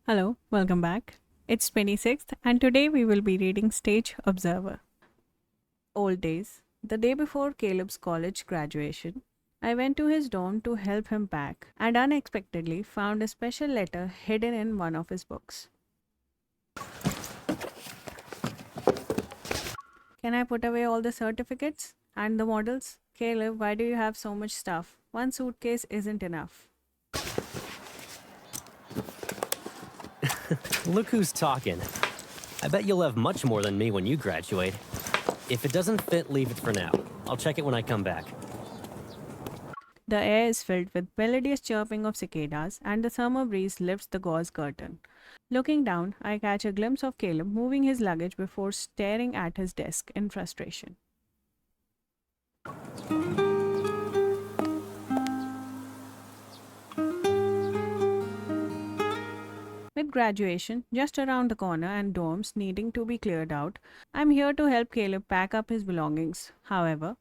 Hello, welcome back. It's 26th and today we will be reading Stage Observer. Old days. The day before Caleb's college graduation, I went to his dorm to help him pack and unexpectedly found a special letter hidden in one of his books. Can I put away all the certificates and the models? Caleb, why do you have so much stuff? One suitcase isn't enough. Look who's talking. I bet you'll have much more than me when you graduate. If it doesn't fit, leave it for now. I'll check it when I come back. The air is filled with melodious chirping of cicadas, and the summer breeze lifts the gauze curtain. Looking down, I catch a glimpse of Caleb moving his luggage before staring at his desk in frustration. With graduation just around the corner and dorms needing to be cleared out, I'm here to help Caleb pack up his belongings. However,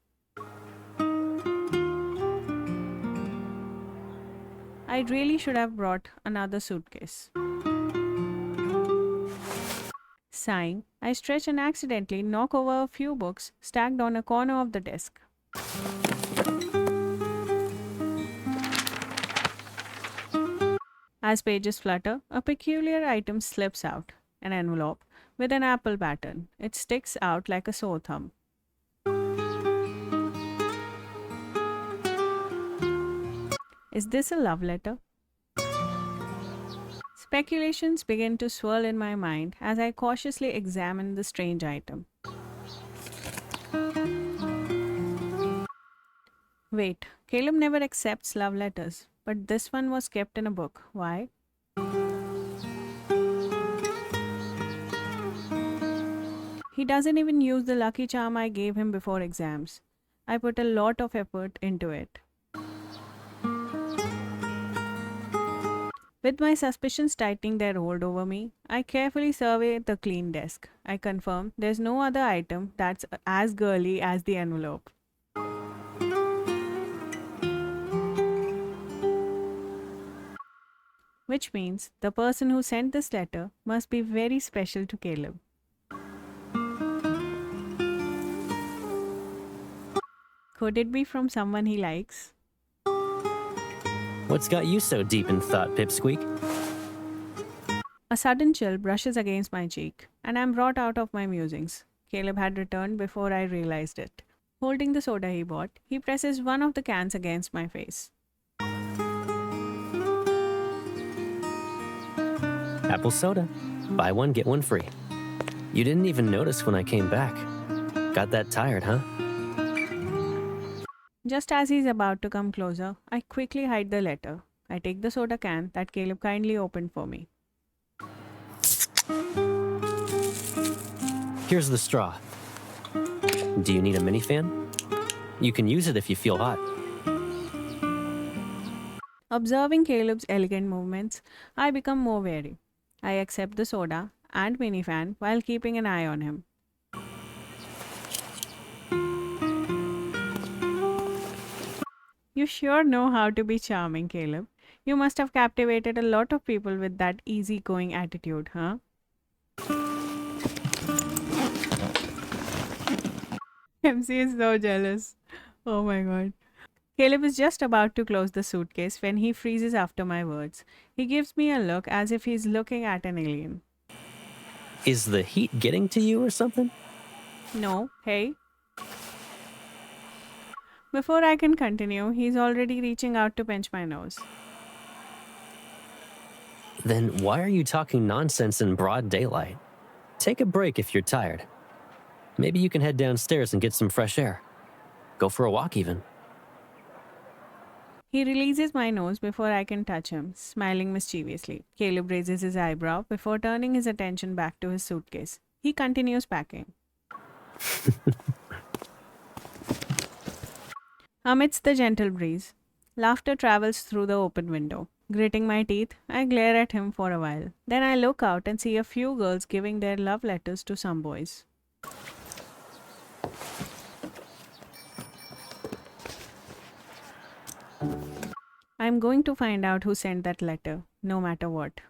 I really should have brought another suitcase. Sighing, I stretch and accidentally knock over a few books stacked on a corner of the desk. As pages flutter, a peculiar item slips out an envelope with an apple pattern. It sticks out like a sore thumb. Is this a love letter? Speculations begin to swirl in my mind as I cautiously examine the strange item. Wait, Caleb never accepts love letters, but this one was kept in a book. Why? He doesn't even use the lucky charm I gave him before exams. I put a lot of effort into it. With my suspicions tightening their hold over me, I carefully survey the clean desk. I confirm there's no other item that's as girly as the envelope. Which means the person who sent this letter must be very special to Caleb. Could it be from someone he likes? What's got you so deep in thought, Pipsqueak? A sudden chill brushes against my cheek, and I'm brought out of my musings. Caleb had returned before I realized it. Holding the soda he bought, he presses one of the cans against my face. Apple soda. Buy one, get one free. You didn't even notice when I came back. Got that tired, huh? Just as he's about to come closer, I quickly hide the letter. I take the soda can that Caleb kindly opened for me. Here's the straw. Do you need a mini fan? You can use it if you feel hot. Observing Caleb's elegant movements, I become more wary. I accept the soda and minifan while keeping an eye on him. You sure know how to be charming, Caleb. You must have captivated a lot of people with that easygoing attitude, huh? MC is so jealous. Oh my god. Caleb is just about to close the suitcase when he freezes after my words. He gives me a look as if he's looking at an alien. Is the heat getting to you or something? No, hey. Before I can continue, he's already reaching out to pinch my nose. Then why are you talking nonsense in broad daylight? Take a break if you're tired. Maybe you can head downstairs and get some fresh air. Go for a walk even. He releases my nose before I can touch him, smiling mischievously. Caleb raises his eyebrow before turning his attention back to his suitcase. He continues packing. Amidst the gentle breeze, laughter travels through the open window. Gritting my teeth, I glare at him for a while. Then I look out and see a few girls giving their love letters to some boys. I'm going to find out who sent that letter, no matter what.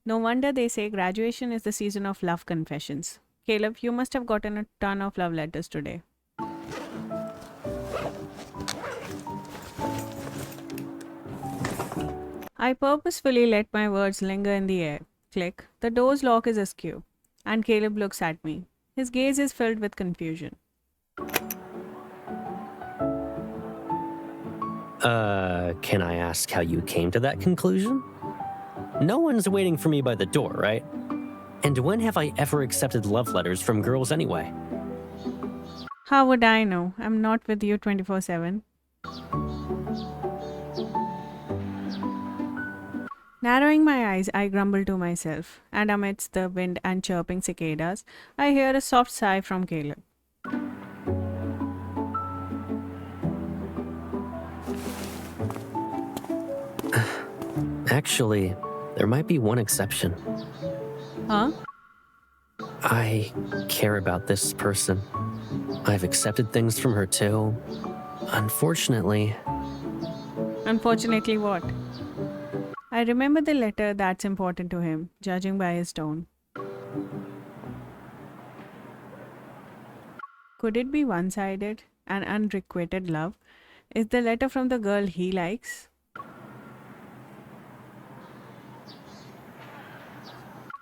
No wonder they say graduation is the season of love confessions. Caleb, you must have gotten a ton of love letters today. I purposefully let my words linger in the air. Click. The door's lock is askew. And Caleb looks at me. His gaze is filled with confusion. Can I ask how you came to that conclusion? No one's waiting for me by the door, right? And when have I ever accepted love letters from girls anyway? How would I know? I'm not with you 24/7. Narrowing my eyes, I grumble to myself, and amidst the wind and chirping cicadas, I hear a soft sigh from Caleb. Actually, there might be one exception. Huh? I care about this person. I've accepted things from her too. Unfortunately, Unfortunately, what? I remember the letter that's important to him, judging by his tone. Could it be one sided? An unrequited love? Is the letter from the girl he likes?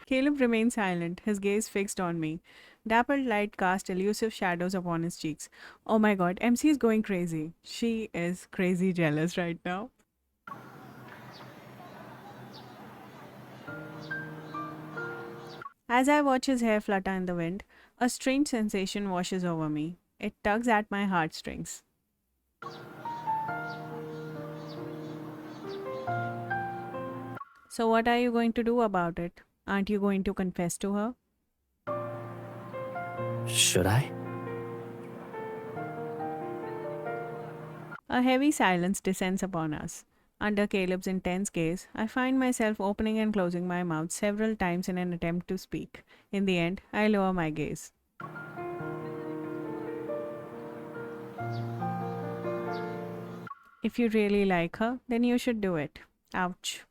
Caleb remained silent, his gaze fixed on me. Dappled light cast elusive shadows upon his cheeks. Oh my god, MC is going crazy. She is crazy jealous right now. As I watch his hair flutter in the wind, a strange sensation washes over me. It tugs at my heartstrings. So, what are you going to do about it? Aren't you going to confess to her? should I? A heavy silence descends upon us. Under Caleb's intense gaze, I find myself opening and closing my mouth several times in an attempt to speak. In the end, I lower my gaze. If you really like her, then you should do it. Ouch.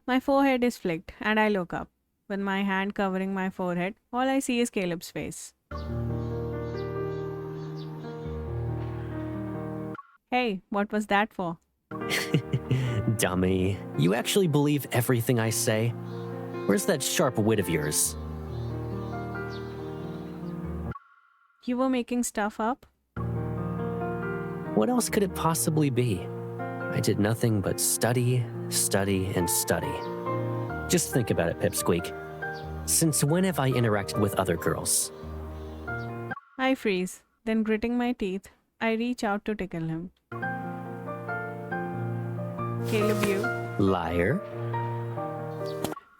My forehead is flicked, and I look up. With my hand covering my forehead, all I see is Caleb's face. Hey, what was that for? Dummy, you actually believe everything I say? Where's that sharp wit of yours? You were making stuff up? What else could it possibly be? I did nothing but study, study, and study. Just think about it, Pipsqueak. Since when have I interacted with other girls? I freeze, then gritting my teeth, I reach out to tickle him. Caleb, you. Liar.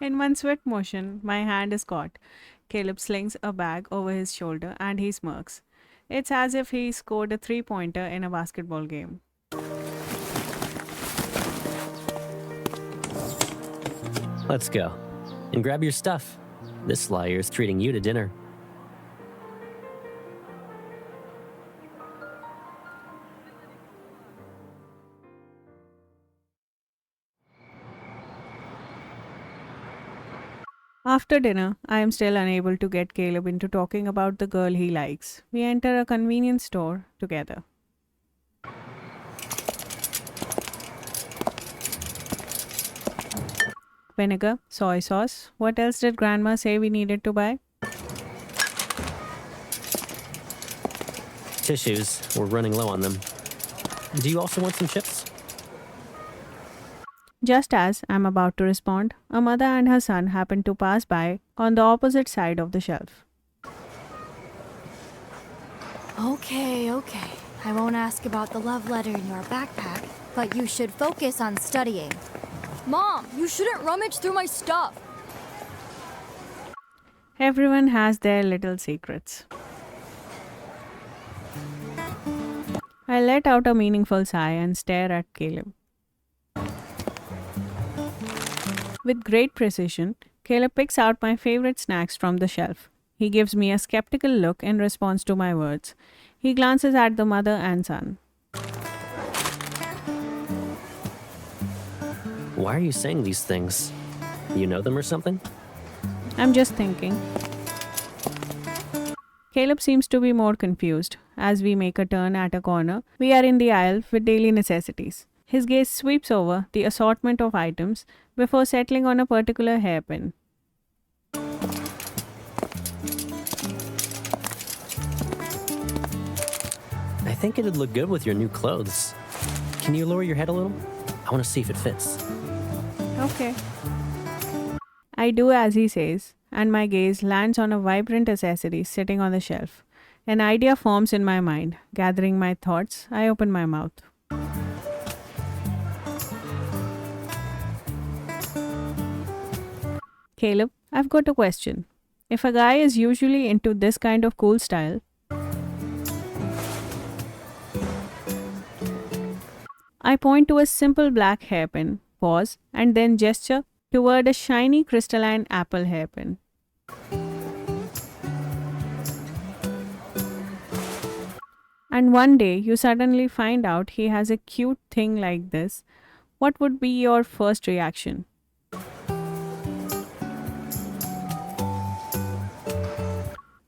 In one swift motion, my hand is caught. Caleb slings a bag over his shoulder and he smirks. It's as if he scored a three-pointer in a basketball game. Let's go. And grab your stuff. This liar's treating you to dinner. After dinner, I am still unable to get Caleb into talking about the girl he likes. We enter a convenience store together. Vinegar, soy sauce. What else did Grandma say we needed to buy? Tissues. We're running low on them. Do you also want some chips? Just as I'm about to respond, a mother and her son happen to pass by on the opposite side of the shelf. Okay. I won't ask about the love letter in your backpack, but you should focus on studying. Mom, you shouldn't rummage through my stuff. Everyone has their little secrets. I let out a meaningful sigh and stare at Caleb. With great precision, Caleb picks out my favorite snacks from the shelf. He gives me a skeptical look in response to my words. He glances at the mother and son. Why are you saying these things? You know them or something? I'm just thinking. Caleb seems to be more confused. As we make a turn at a corner, we are in the aisle with daily necessities. His gaze sweeps over the assortment of items before settling on a particular hairpin. I think it'd look good with your new clothes. Can you lower your head a little? I want to see if it fits. Okay. I do as he says, and my gaze lands on a vibrant accessory sitting on the shelf. An idea forms in my mind. Gathering my thoughts, I open my mouth. Caleb, I've got a question. If a guy is usually into this kind of cool style, I point to a simple black hairpin, pause, and then gesture toward a shiny crystalline apple hairpin. And one day you suddenly find out he has a cute thing like this. What would be your first reaction?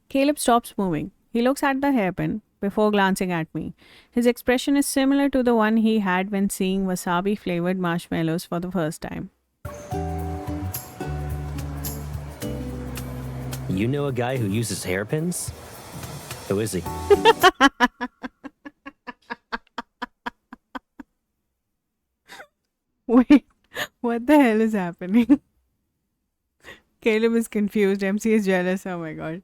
Caleb stops moving. He looks at the hairpin before glancing at me. His expression is similar to the one he had when seeing wasabi flavored marshmallows for the first time. You know a guy who uses hairpins? Who is he? Wait, what the hell is happening? Caleb is confused. MC is jealous. Oh my god.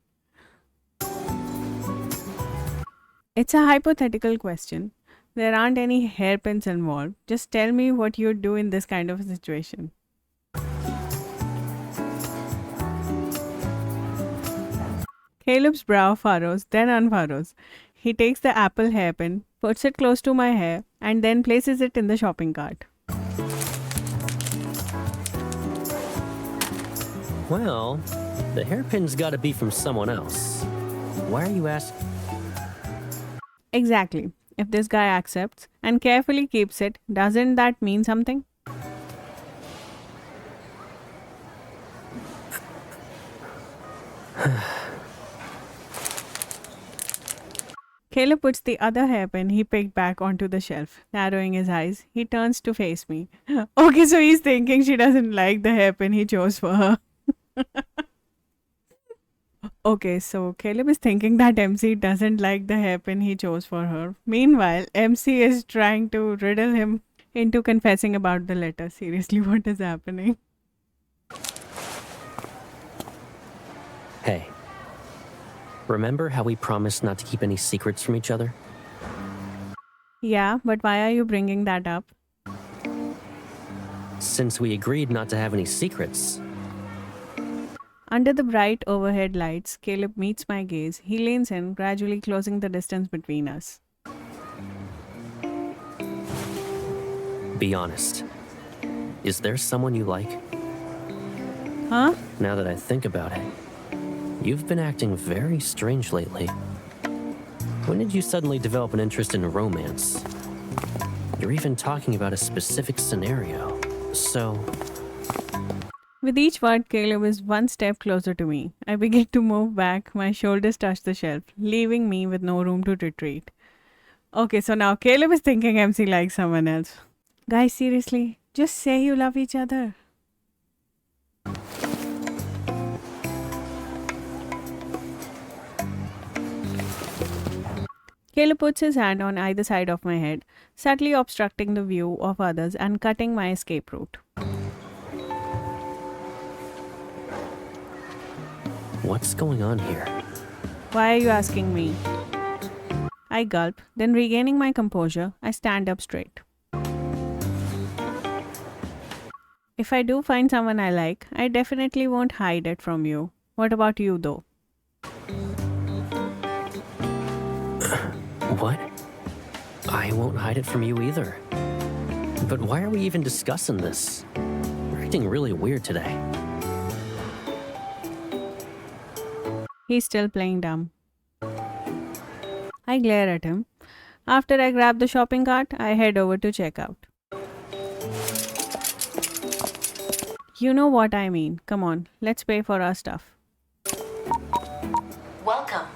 It's a hypothetical question. There aren't any hairpins involved. Just tell me what you'd do in this kind of a situation. Caleb's brow furrows, then unfurrows. He takes the apple hairpin, puts it close to my hair, and then places it in the shopping cart. Well, the hairpin's gotta be from someone else. Why are you asking? Exactly. If this guy accepts and carefully keeps it, doesn't that mean something? Caleb puts the other hairpin he picked back onto the shelf. Narrowing his eyes, he turns to face me. Okay, so he's thinking she doesn't like the hairpin he chose for her. Okay, so Caleb is thinking that MC doesn't like the hairpin he chose for her. Meanwhile, MC is trying to riddle him into confessing about the letter. Seriously, what is happening? Hey, remember how we promised not to keep any secrets from each other? Yeah, but why are you bringing that up? Since we agreed not to have any secrets. Under the bright overhead lights, Caleb meets my gaze. He leans in, gradually closing the distance between us. Be honest. Is there someone you like? Huh? Now that I think about it, you've been acting very strange lately. When did you suddenly develop an interest in romance? You're even talking about a specific scenario. So, With each word, Caleb is one step closer to me. I begin to move back. My shoulders touch the shelf, leaving me with no room to retreat. Okay, so now Caleb is thinking MC likes someone else. Guys, seriously, just say you love each other. Caleb puts his hand on either side of my head, subtly obstructing the view of others and cutting my escape route. what's going on here? Why are you asking me? I gulp, then regaining my composure, I stand up straight. If I do find someone I like, I definitely won't hide it from you. What about you though? What? I won't hide it from you either. But why are we even discussing this? We're acting really weird today. He's still playing dumb. I glare at him. After I grab the shopping cart, I head over to check out. You know what I mean. Come on, let's pay for our stuff. Welcome.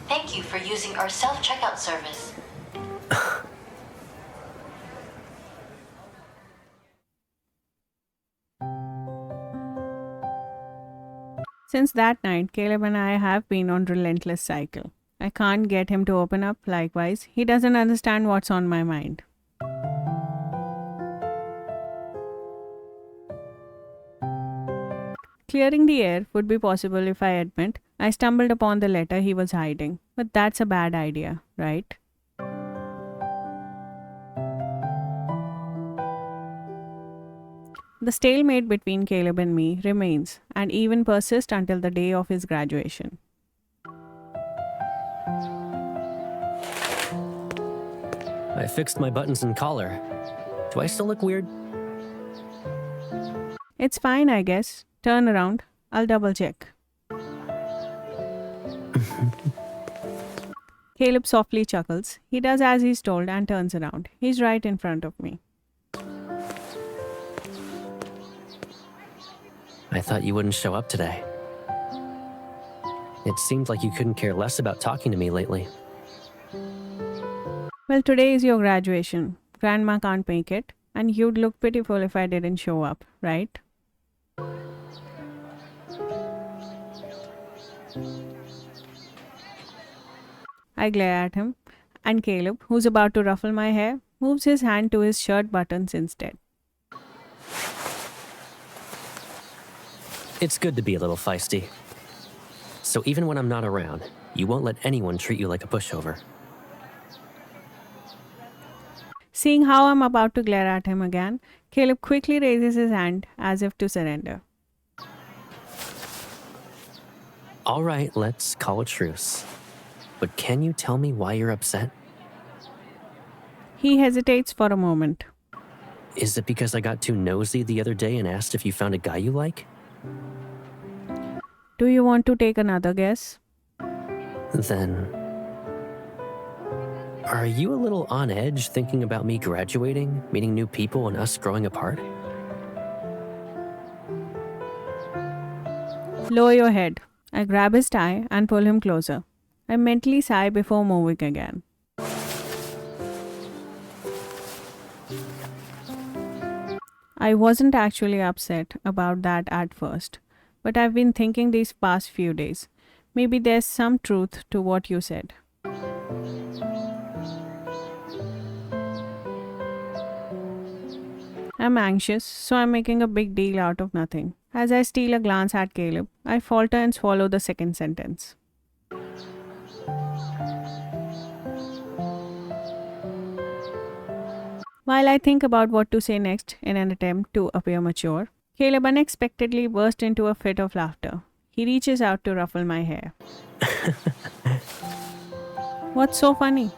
Thank you for using our self-checkout service. Since that night, Caleb and I have been on relentless cycle. I can't get him to open up. Likewise, he doesn't understand what's on my mind. Clearing the air would be possible if I admit I stumbled upon the letter he was hiding, but that's a bad idea, right? The stalemate between Caleb and me remains and even persists until the day of his graduation. I fixed my buttons and collar. Do I still look weird? It's fine, I guess. Turn around. I'll double check. Caleb softly chuckles. He does as he's told and turns around. He's right in front of me. I thought you wouldn't show up today. It seemed like you couldn't care less about talking to me lately. Well, today is your graduation. Grandma can't make it, and you'd look pitiful if I didn't show up, right? I glare at him, and Caleb, who's about to ruffle my hair, moves his hand to his shirt buttons instead. It's good to be a little feisty. So even when I'm not around, you won't let anyone treat you like a pushover. Seeing how I'm about to glare at him again, Caleb quickly raises his hand as if to surrender. All right, let's call a truce. But can you tell me why you're upset? He hesitates for a moment. Is it because I got too nosy the other day and asked if you found a guy you like? Do you want to take another guess? Then... Are you a little on edge thinking about me graduating, meeting new people, and us growing apart? Lower your head. I grab his tie and pull him closer. I mentally sigh before moving again. I wasn't actually upset about that at first, but I've been thinking these past few days. Maybe there's some truth to what you said. I'm anxious, so I'm making a big deal out of nothing. As I steal a glance at Caleb, I falter and swallow the second sentence. While I think about what to say next in an attempt to appear mature, Caleb unexpectedly burst into a fit of laughter. He reaches out to ruffle my hair. What's so funny?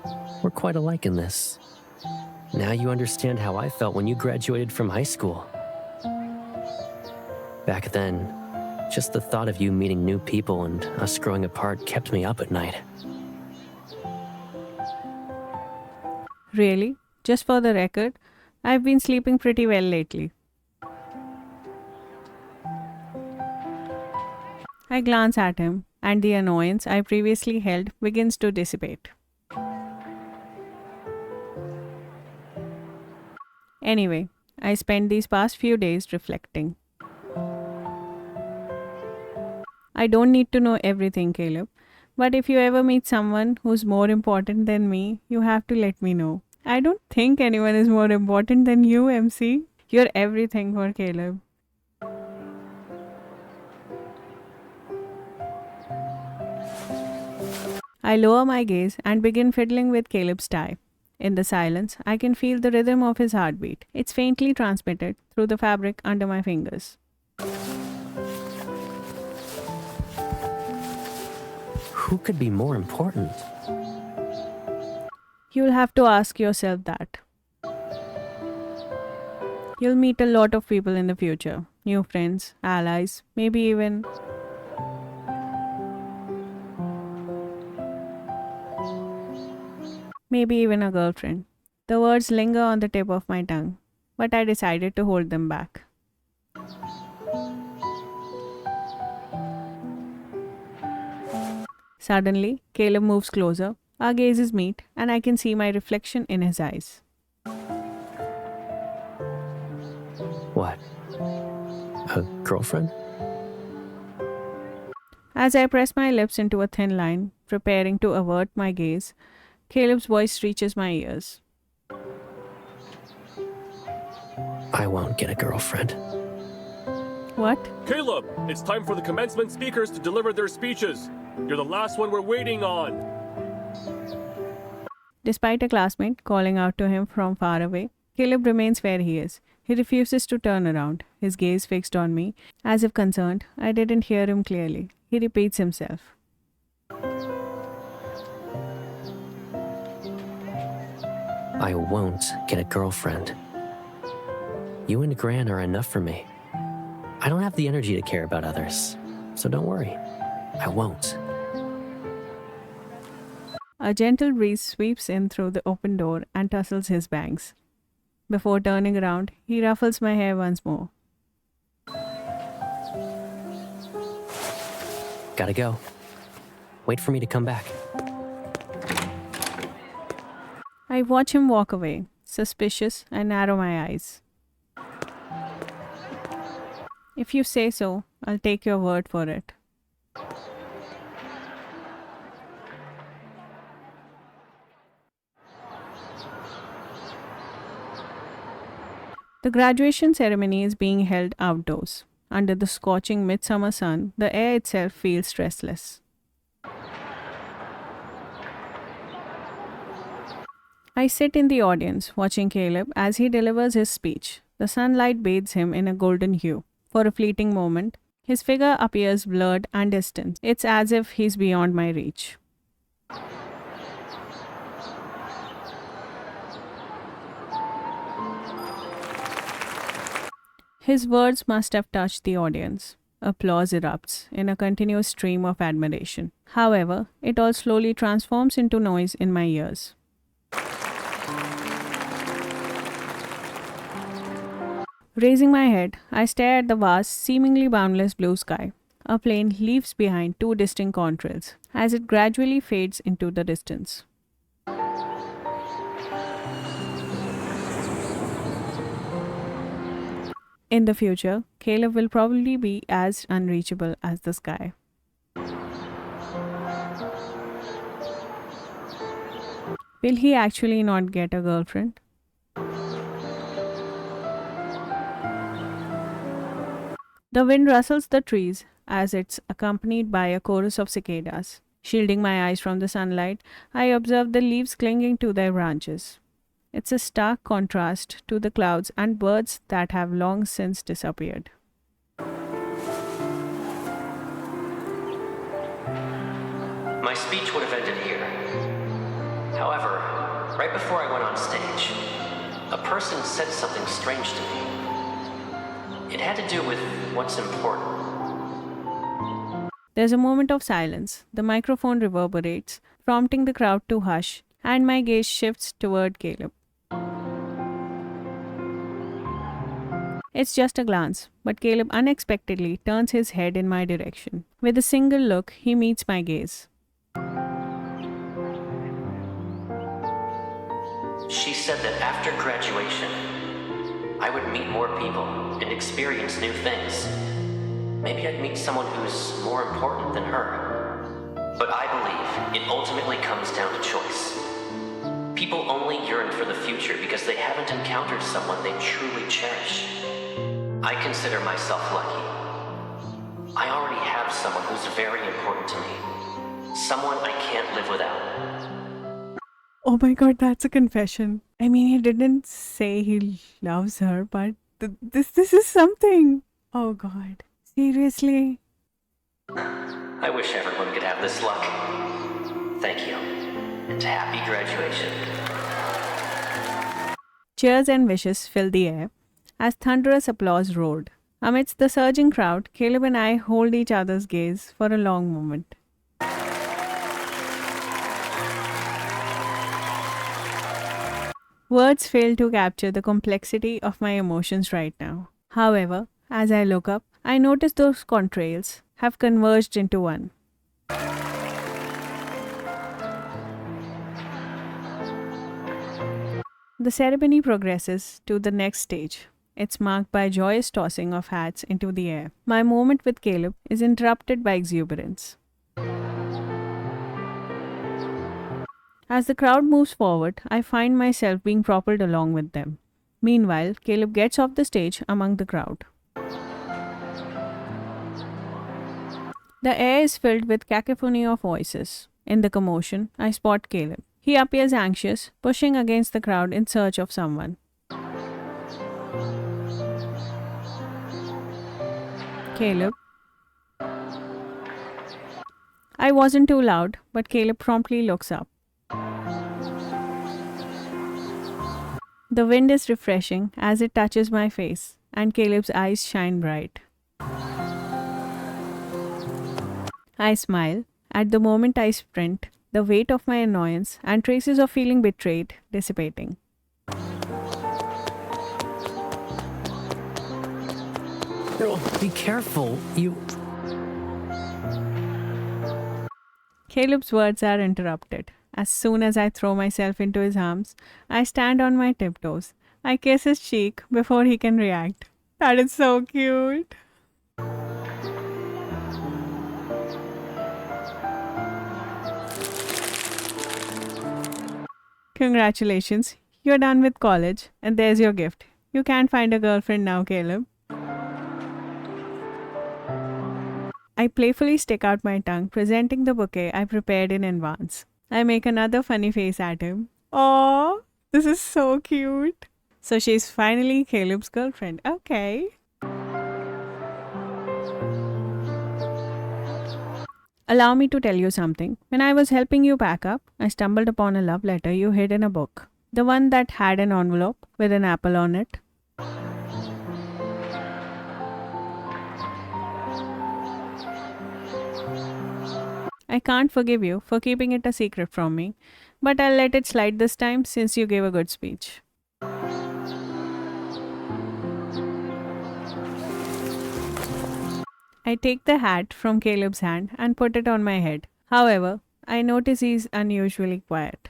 We're quite alike in this. Now you understand how I felt when you graduated from high school. Back then, just the thought of you meeting new people and us growing apart kept me up at night. Really? Just for the record, I've been sleeping pretty well lately. I glance at him, and the annoyance I previously held begins to dissipate. Anyway, I spent these past few days reflecting. I don't need to know everything, Caleb, but if you ever meet someone who's more important than me, you have to let me know. I don't think anyone is more important than you, MC. You're everything for Caleb. I lower my gaze and begin fiddling with Caleb's tie. In the silence, I can feel the rhythm of his heartbeat. It's faintly transmitted through the fabric under my fingers. Who could be more important? You'll have to ask yourself that. You'll meet a lot of people in the future. New friends, allies, maybe even... maybe even a girlfriend. The words linger on the tip of my tongue, but I decided to hold them back. Suddenly, Caleb moves closer. Our gazes meet, and I can see my reflection in his eyes. What? A girlfriend? As I press my lips into a thin line, preparing to avert my gaze, Caleb's voice reaches my ears. I won't get a girlfriend. What? Caleb, it's time for the commencement speakers to deliver their speeches. You're the last one we're waiting on. Despite a classmate calling out to him from far away, Caleb remains where he is. He refuses to turn around, his gaze fixed on me, as if concerned I didn't hear him clearly. He repeats himself. I won't get a girlfriend. You and Gran are enough for me. I don't have the energy to care about others, so don't worry. I won't. A gentle breeze sweeps in through the open door and tussles his bangs. Before turning around, he ruffles my hair once more. Gotta go. Wait for me to come back. I watch him walk away, suspicious, and narrow my eyes. If you say so, I'll take your word for it. The graduation ceremony is being held outdoors. Under the scorching midsummer sun, the air itself feels restless. I sit in the audience, watching Caleb as he delivers his speech. The sunlight bathes him in a golden hue. For a fleeting moment, his figure appears blurred and distant. It's as if he's beyond my reach. His words must have touched the audience. Applause erupts in a continuous stream of admiration. However, it all slowly transforms into noise in my ears. Raising my head, I stare at the vast, seemingly boundless blue sky. A plane leaves behind two distinct contrails as it gradually fades into the distance. In the future, Caleb will probably be as unreachable as the sky. Will he actually not get a girlfriend? The wind rustles the trees as it's accompanied by a chorus of cicadas. Shielding my eyes from the sunlight, I observe the leaves clinging to their branches. It's a stark contrast to the clouds and birds that have long since disappeared. My speech would have ended here. However, right before I went on stage, a person said something strange to me. It had to do with what's important. There's a moment of silence. The microphone reverberates, prompting the crowd to hush, and my gaze shifts toward Caleb. It's just a glance, but Caleb unexpectedly turns his head in my direction. With a single look, he meets my gaze. She said that after graduation, I would meet more people and experience new things. Maybe I'd meet someone who's more important than her. But I believe it ultimately comes down to choice. People only yearn for the future because they haven't encountered someone they truly cherish. I consider myself lucky. I already have someone who's very important to me. Someone I can't live without. Oh my god, that's a confession. I mean, he didn't say he loves her, but this is something. Oh god. Seriously? I wish everyone could have this luck. Thank you, and happy graduation. Cheers and wishes filled the air as thunderous applause roared. Amidst the surging crowd, Caleb and I hold each other's gaze for a long moment. Words fail to capture the complexity of my emotions right now. However, as I look up, I notice those contrails have converged into one. The ceremony progresses to the next stage. It's marked by joyous tossing of hats into the air. My moment with Caleb is interrupted by exuberance. As the crowd moves forward, I find myself being propelled along with them. Meanwhile, Caleb gets off the stage among the crowd. The air is filled with cacophony of voices. In the commotion, I spot Caleb. He appears anxious, pushing against the crowd in search of someone. Caleb. I wasn't too loud, but Caleb promptly looks up. The wind is refreshing as it touches my face, and Caleb's eyes shine bright. I smile. At the moment I sprint, the weight of my annoyance and traces of feeling betrayed dissipating. Oh, be careful. Caleb's words are interrupted. As soon as I throw myself into his arms, I stand on my tiptoes. I kiss his cheek before he can react. That is so cute. Congratulations, you're done with college, and there's your gift. You can't find a girlfriend now, Caleb. I playfully stick out my tongue, presenting the bouquet I prepared in advance. I make another funny face at him. Aww, this is so cute. So she's finally Caleb's girlfriend. Okay. Allow me to tell you something. When I was helping you pack up, I stumbled upon a love letter you hid in a book. The one that had an envelope with an apple on it. I can't forgive you for keeping it a secret from me, but I'll let it slide this time since you gave a good speech. I take the hat from Caleb's hand and put it on my head. However, I notice he's unusually quiet.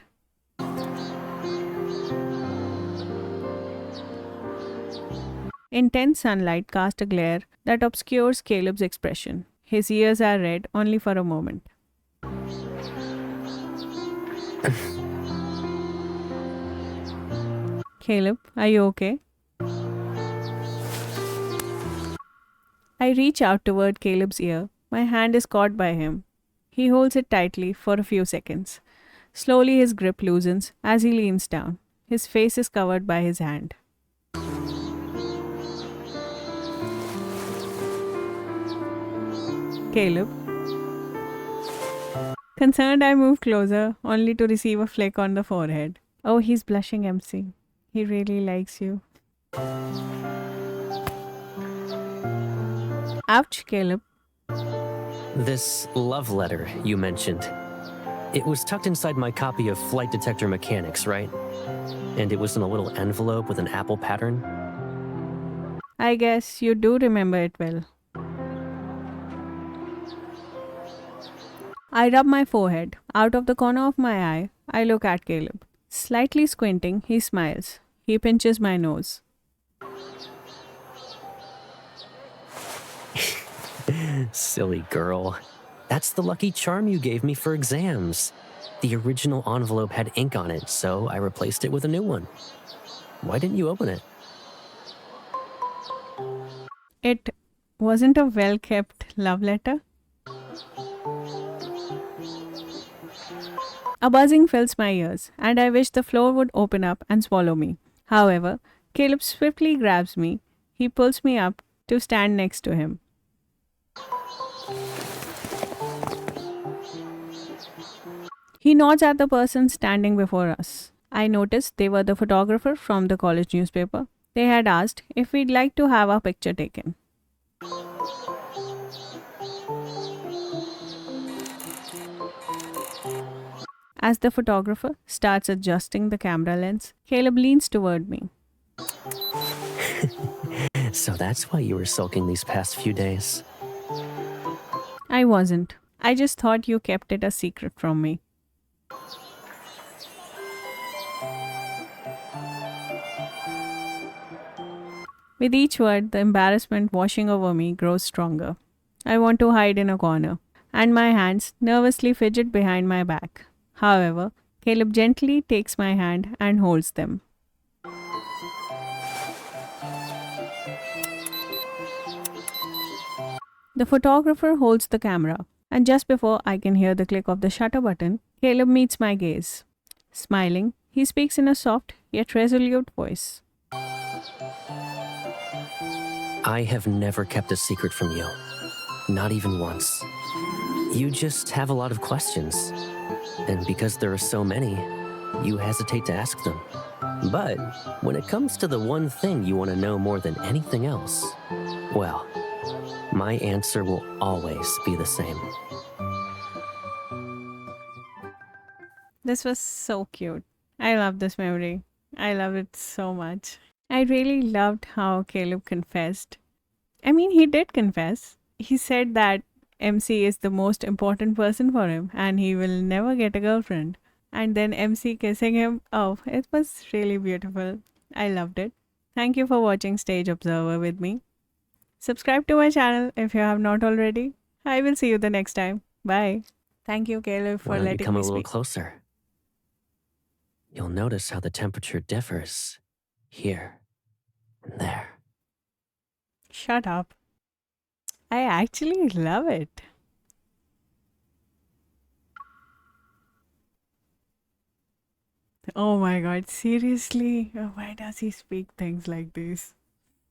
Intense sunlight casts a glare that obscures Caleb's expression. His ears are red only for a moment. Caleb, are you okay? I reach out toward Caleb's ear. My hand is caught by him. He holds it tightly for a few seconds. Slowly his grip loosens as he leans down. His face is covered by his hand. Caleb. Concerned, I move closer, only to receive a flick on the forehead. Oh, he's blushing, MC. He really likes you. Ouch, Caleb. This love letter you mentioned. It was tucked inside my copy of Flight Detector Mechanics, right? And it was in a little envelope with an apple pattern. I guess you do remember it well. I rub my forehead. Out of the corner of my eye, I look at Caleb. Slightly squinting, he smiles. He pinches my nose. Silly girl. That's the lucky charm you gave me for exams. The original envelope had ink on it, so I replaced it with a new one. Why didn't you open it? It wasn't a well-kept love letter. A buzzing fills my ears, and I wish the floor would open up and swallow me. However, Caleb swiftly grabs me. He pulls me up to stand next to him. He nods at the person standing before us. I noticed they were the photographer from the college newspaper. They had asked if we'd like to have our picture taken. As the photographer starts adjusting the camera lens, Caleb leans toward me. So that's why you were sulking these past few days. I wasn't. I just thought you kept it a secret from me. With each word, the embarrassment washing over me grows stronger. I want to hide in a corner, and my hands nervously fidget behind my back. However, Caleb gently takes my hand and holds them. The photographer holds the camera, and just before I can hear the click of the shutter button, Caleb meets my gaze. Smiling, he speaks in a soft yet resolute voice. I have never kept a secret from you. Not even once. You just have a lot of questions. And because there are so many, you hesitate to ask them. But when it comes to the one thing you want to know more than anything else, well, my answer will always be the same. This was so cute. I love this memory. I love it so much. I really loved how Caleb confessed. I mean, he did confess. He said that MC is the most important person for him and he will never get a girlfriend. And then MC kissing him. Oh, it was really beautiful. I loved it. Thank you for watching Stage Observer with me. Subscribe to my channel if you have not already. I will see you the next time. Bye. Thank you, Caleb, for Why don't you letting come me a little speak. closer? You'll notice how the temperature differs here and there. Shut up. I actually love it. Oh my god, seriously? Why does he speak things like this?